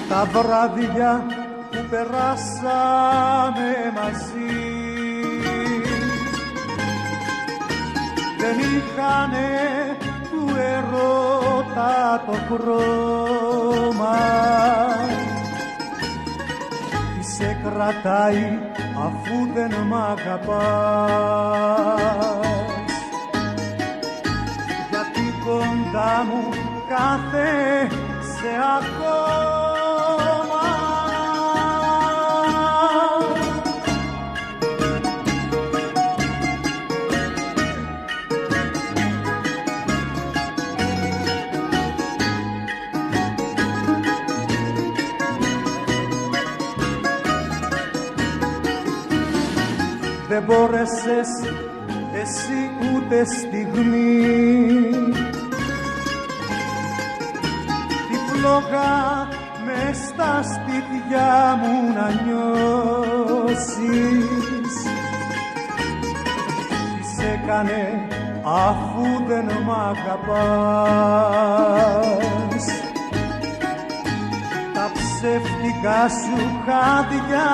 τα βράδια που περάσαμε μαζί δεν είχανε του ερώτα το χρώμα. Τι σε κρατάει αφού δεν μ' αγαπάς, γιατί κοντά μου κάθεσαι ακόμα. Δεν μπόρεσες εσύ ούτε στιγμή τη φλόγα μες στα σπίτια μου να νιώσεις. Τι σε έκανε αφού δεν μ' αγαπάς, τα ψεύτικα σου χάδια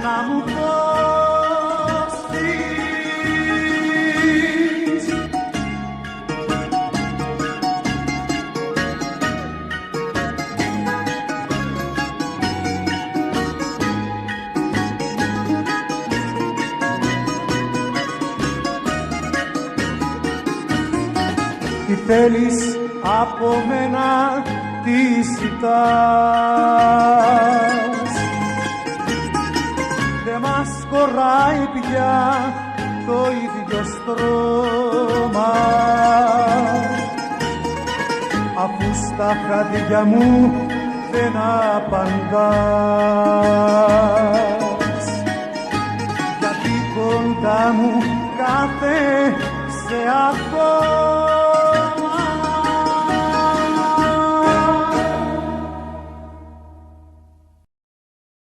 να μου δώσεις. Τι θέλεις από μένα, τι ζητάς, δε μας χωράει πια το ίδιο στρώμα, αφού στα χάδια μου δεν απαντάς, γιατί κοντά μου κάθεσαι ακόμα.